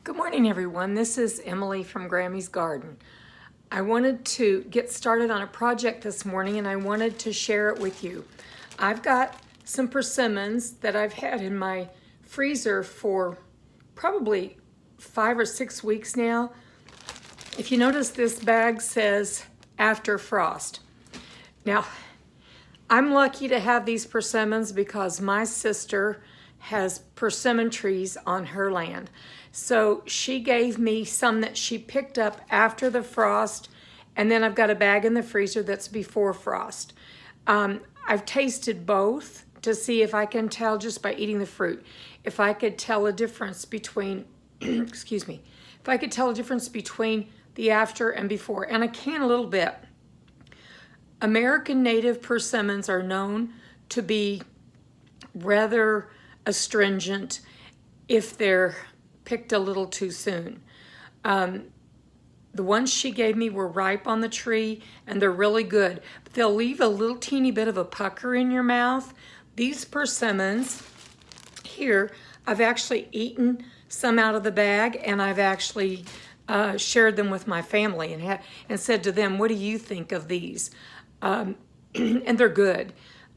Good morning, everyone. This is Emily from Grammy's Garden. I wanted to get started on a project this morning and I wanted to share it with you. I've got some persimmons that I've had in my freezer for probably 5 or 6 weeks now. If you notice, this bag says after frost. Now, I'm lucky to have these persimmons because my sister has persimmon trees on her land. So she gave me some that she picked up after the frost, and then I've got a bag in the freezer that's before frost. I've tasted both to see if I can tell just by eating the fruit, if I could tell a difference between, excuse me, if I could tell a difference between the after and before, and I can a little bit. American native persimmons are known to be rather astringent if they're picked a little too soon. The ones she gave me were ripe on the tree and they're really good, but they'll leave a little teeny bit of a pucker in your mouth. These persimmons here, I've actually eaten some out of the bag, and I've actually shared them with my family and said to them, what do you think of these? And they're good.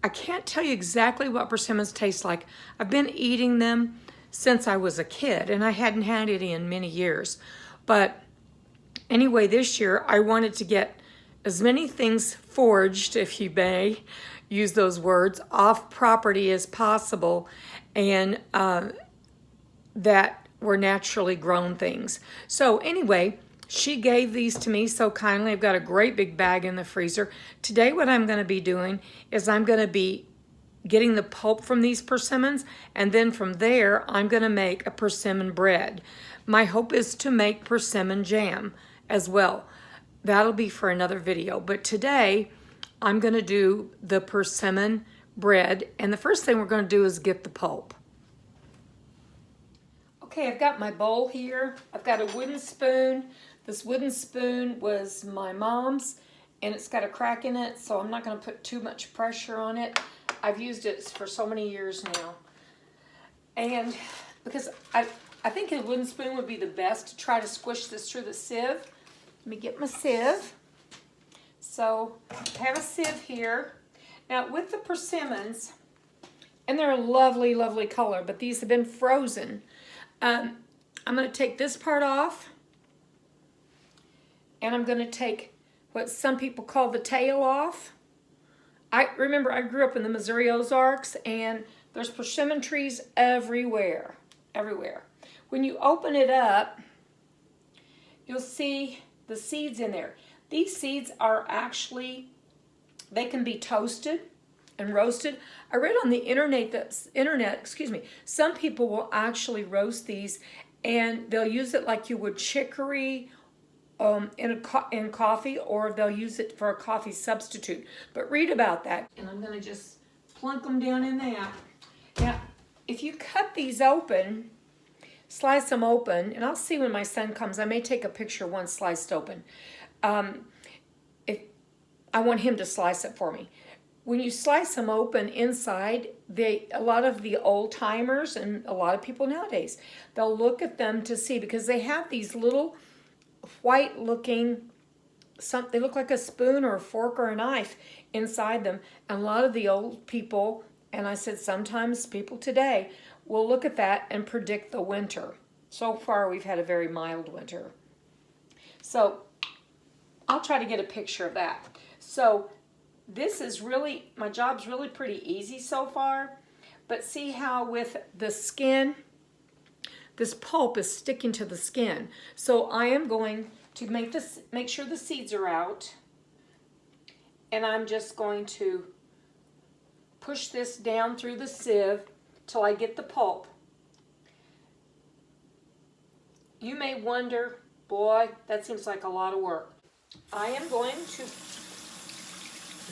I can't tell you exactly what persimmons taste like. I've been eating them since I was a kid, and I hadn't had it in many years. But anyway, this year I wanted to get as many things foraged, if you may use those words, off property as possible, and that were naturally grown things. So anyway, she gave these to me so kindly. I've got a great big bag in the freezer. Today what I'm going to be doing is I'm going to be getting the pulp from these persimmons, and then from there I'm going to make a persimmon bread. My hope is to make persimmon jam as well. That'll be for another video, but today I'm going to do the persimmon bread, and the first thing we're going to do is get the pulp. Okay, I've got my bowl here. I've got a wooden spoon. This wooden spoon was my mom's, and it's got a crack in it, so I'm not going to put too much pressure on it. I've used it for so many years now. And because I think a wooden spoon would be the best to try to squish this through the sieve. Let me get my sieve. So I have a sieve here. Now with the persimmons, and they're a lovely, lovely color, but these have been frozen. I'm going to take this part off, and I'm going to take what some people call the tail off. I remember I grew up in the Missouri Ozarks, and there's persimmon trees everywhere, everywhere. When you open it up, you'll see the seeds in there. These seeds are actually, they can be toasted and roasted. I read on the internet, some people will actually roast these, and they'll use it like you would chicory in coffee, or they'll use it for a coffee substitute. But read about that. And I'm going to just plunk them down in that. Now, if you cut these open, slice them open, and I'll see when my son comes. I may take a picture once sliced open. If I want him to slice it for me. When you slice them open inside, a lot of the old timers and a lot of people nowadays, they'll look at them to see, because they have these little white looking, they look like a spoon or a fork or a knife inside them. And a lot of the old people, and I said sometimes people today, will look at that and predict the winter. So far we've had a very mild winter. So I'll try to get a picture of that. So this is really, my job's really pretty easy so far, but see how with the skin, this pulp is sticking to the skin. So I am going to make sure the seeds are out, and I'm just going to push this down through the sieve till I get the pulp. You may wonder, boy, that seems like a lot of work. I am going to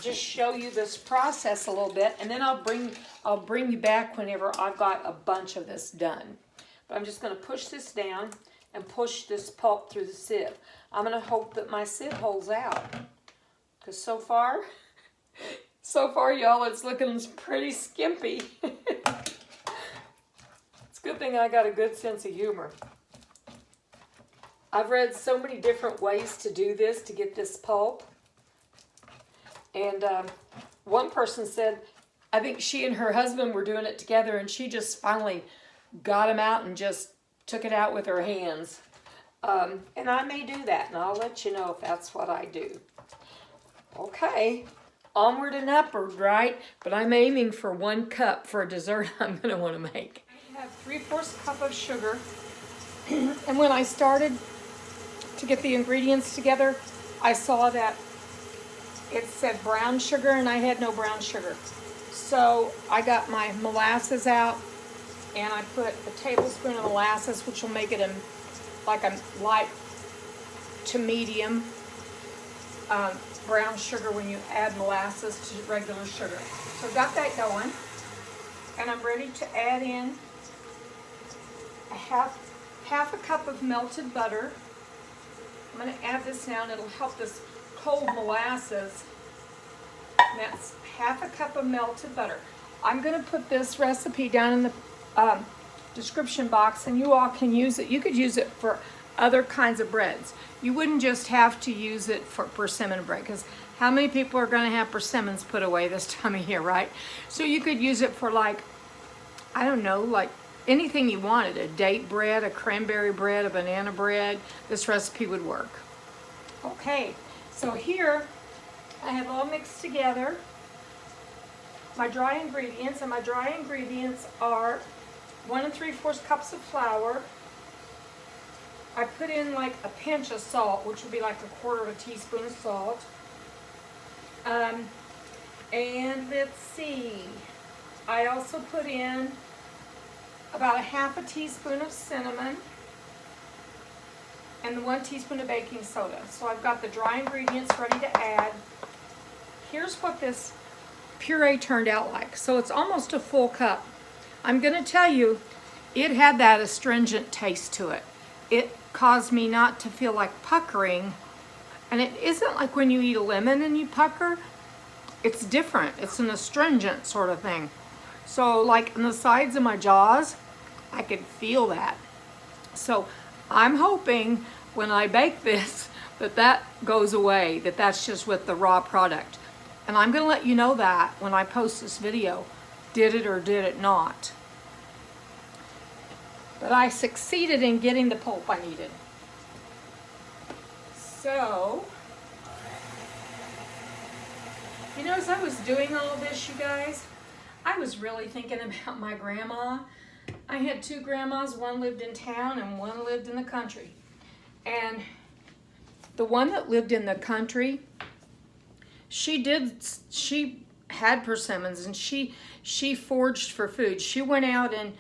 just show you this process a little bit, and then I'll bring you back whenever I've got a bunch of this done. But I'm just going to push this down and push this pulp through the sieve. I'm going to hope that my sieve holds out, because so far, y'all, it's looking pretty skimpy. It's a good thing I got a good sense of humor. I've read so many different ways to do this, to get this pulp. And one person said, I think she and her husband were doing it together, and she just finally got him out and just took it out with her hands. And I may do that, and I'll let you know if that's what I do. Okay, onward and upward, right? But I'm aiming for 1 cup for a dessert I'm going to want to make. I have 3/4 cup of sugar. And when I started to get the ingredients together, I saw that it said brown sugar, and I had no brown sugar. So I got my molasses out, and I put a tablespoon of molasses, which will make it like a light to medium brown sugar when you add molasses to regular sugar. So I got that going, and I'm ready to add in a half a cup of melted butter. I'm going to add this now, and it'll help this cold molasses. And that's half a cup of melted butter. I'm going to put this recipe down in the description box, and you all can use it. You could use it for other kinds of breads. You wouldn't just have to use it for persimmon bread, because how many people are going to have persimmons put away this time of year, right? So you could use it for, like, I don't know, like anything you wanted. A date bread, a cranberry bread, a banana bread. This recipe would work. Okay, so here I have all mixed together my dry ingredients, and my dry ingredients are 1 3/4 cups of flour. I put in like a pinch of salt, which would be like 1/4 teaspoon of salt. And let's see, I also put in about 1/2 teaspoon of cinnamon and 1 teaspoon of baking soda. So I've got the dry ingredients ready to add. Here's what this puree turned out like. So it's almost a full cup. I'm going to tell you, it had that astringent taste to it. It caused me not to feel like puckering. And it isn't like when you eat a lemon and you pucker. It's different. It's an astringent sort of thing. So like in the sides of my jaws, I could feel that. So I'm hoping when I bake this that goes away, that's just with the raw product. And I'm going to let you know that when I post this video, did it or did it not. But I succeeded in getting the pulp I needed. So, you know, as I was doing all this, you guys, I was really thinking about my grandma. I had 2 grandmas. One lived in town and one lived in the country. And the one that lived in the country, she had persimmons, and she foraged for food. She went out and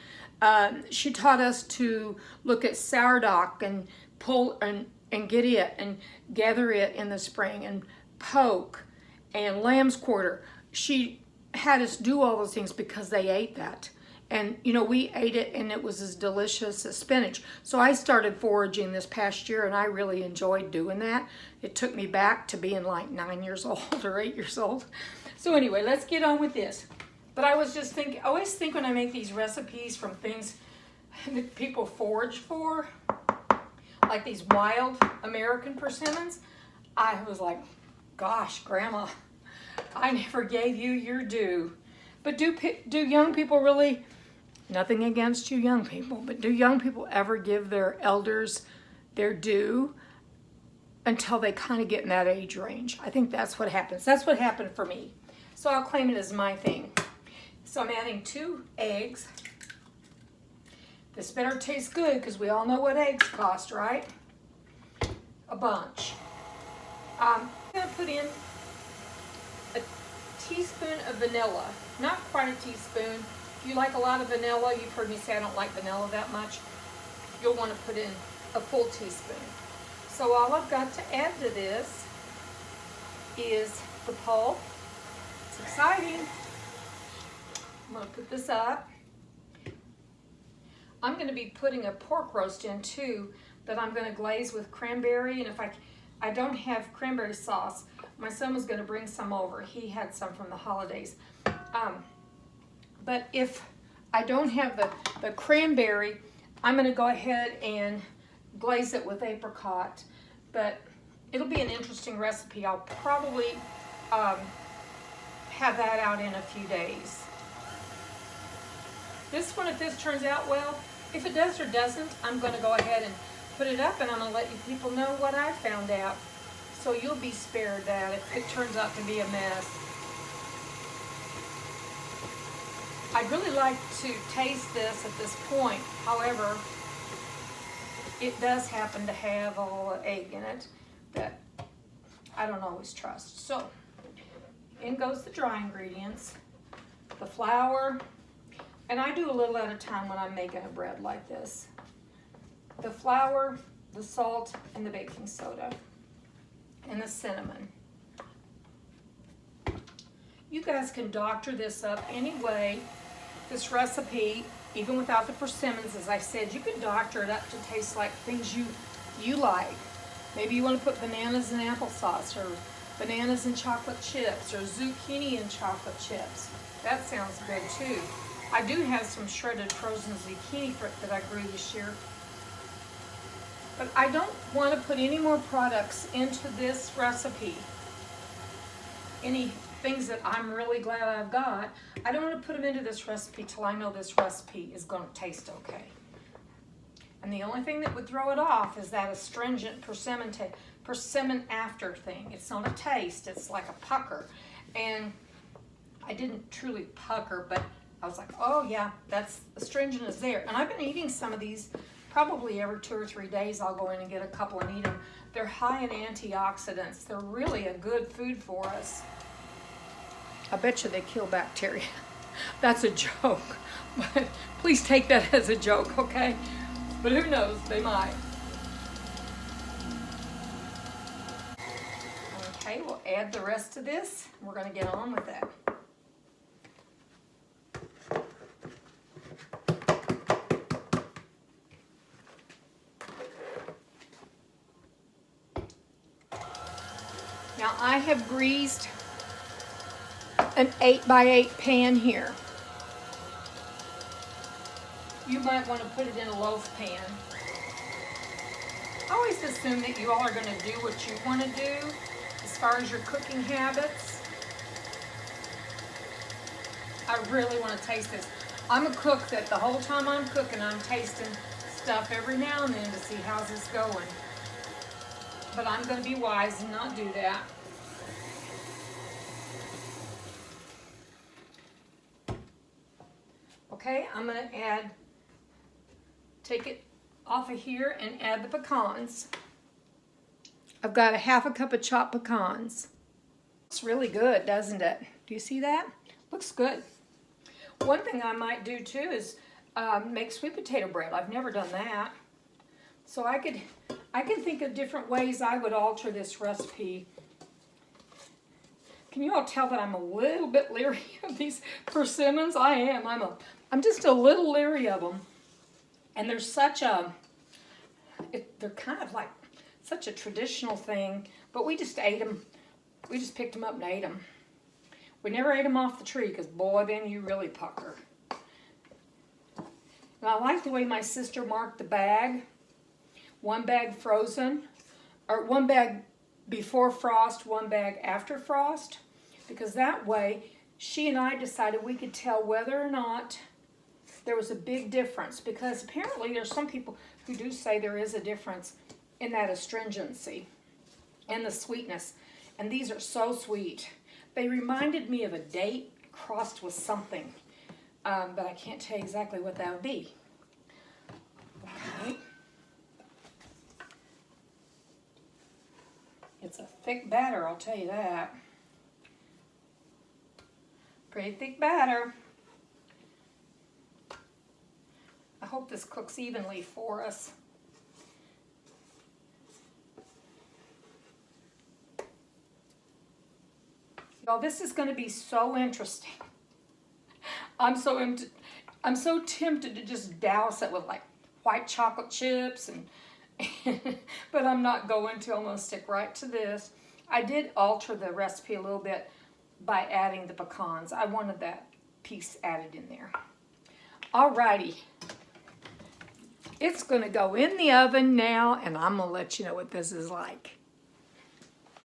she taught us to look at sourdough and pull and get it and gather it in the spring, and poke and lamb's quarter. She had us do all those things because they ate that. And, you know, we ate it, and it was as delicious as spinach. So I started foraging this past year, and I really enjoyed doing that. It took me back to being like 9 years old or 8 years old. So anyway, let's get on with this. But I was just thinking, I always think when I make these recipes from things that people forage for, like these wild American persimmons, I was like, gosh, Grandma, I never gave you your due. But do young people really, nothing against you young people, but do young people ever give their elders their due until they kind of get in that age range? I think that's what happens. That's what happened for me. So I'll claim it as my thing. So I'm adding 2 eggs. This better taste good because we all know what eggs cost, right? A bunch. I'm going to put in a teaspoon of vanilla. Not quite a teaspoon. If you like a lot of vanilla, you've heard me say I don't like vanilla that much, you'll want to put in a full teaspoon. So all I've got to add to this is the pulp. It's exciting. I'm going to put this up. I'm going to be putting a pork roast in too that I'm going to glaze with cranberry, and if I don't have cranberry sauce, my son was going to bring some over. He had some from the holidays. But if I don't have the cranberry, I'm going to go ahead and glaze it with apricot, but it'll be an interesting recipe. I'll probably have that out in a few days. This one, if this turns out well, if it does or doesn't, I'm going to go ahead and put it up, and I'm going to let you people know what I found out. So you'll be spared that if it turns out to be a mess. I'd really like to taste this at this point. However, it does happen to have a little egg in it that I don't always trust. So in goes the dry ingredients, the flour, and I do a little at a time when I'm making a bread like this. The flour, the salt, and the baking soda, and the cinnamon. You guys can doctor this up any way. This recipe, even without the persimmons, as I said, you can doctor it up to taste like things you like. Maybe you want to put bananas in applesauce, or bananas and chocolate chips, or zucchini and chocolate chips. That sounds good too. I do have some shredded frozen zucchini that I grew this year. But I don't want to put any more products into this recipe. Any things that I'm really glad I've got, I don't want to put them into this recipe till I know this recipe is going to taste okay. And the only thing that would throw it off is that astringent persimmon after thing. It's not a taste, it's like a pucker. And I didn't truly pucker, but I was like, oh yeah, that's astringent is there. And I've been eating some of these probably every 2 or 3 days. I'll go in and get a couple and eat them. They're high in antioxidants. They're really a good food for us. I bet you they kill bacteria. That's a joke. But please take that as a joke, okay? But who knows, they might. Okay, we'll add the rest of this. We're gonna get on with that. Now I have greased an 8x8 pan here. You might want to put it in a loaf pan. I always assume that you all are going to do what you want to do as far as your cooking habits. I really want to taste this. I'm a cook that the whole time I'm cooking, I'm tasting stuff every now and then to see how's this going. But I'm going to be wise and not do that. Okay, I'm going to take it off of here and add the pecans. I've got a half a cup of chopped pecans. It's really good, doesn't it? Do you see that? Looks good. One thing I might do too is make sweet potato bread. I've never done that. So I can think of different ways I would alter this recipe. Can you all tell that I'm a little bit leery of these persimmons? I am. I'm just a little leery of them. And they're such a, they're kind of like such a traditional thing, but we just ate them. We just picked them up and ate them. We never ate them off the tree because, boy, then you really pucker. And I like the way my sister marked the bag. 1 bag frozen, or 1 bag before frost, 1 bag after frost, because that way she and I decided we could tell whether or not there was a big difference, because apparently there's some people who do say there is a difference in that astringency and the sweetness, and these are so sweet. They reminded me of a date crossed with something, but I can't tell you exactly what that would be. Okay. It's a thick batter, I'll tell you that. Pretty thick batter. I hope this cooks evenly for us. Y'all, this is going to be so interesting. I'm so tempted to just douse it with like white chocolate chips and but I'm not going to. I'm going to stick right to this. I did alter the recipe a little bit by adding the pecans. I wanted that piece added in there. Alrighty. It's going to go in the oven now, and I'm going to let you know what this is like.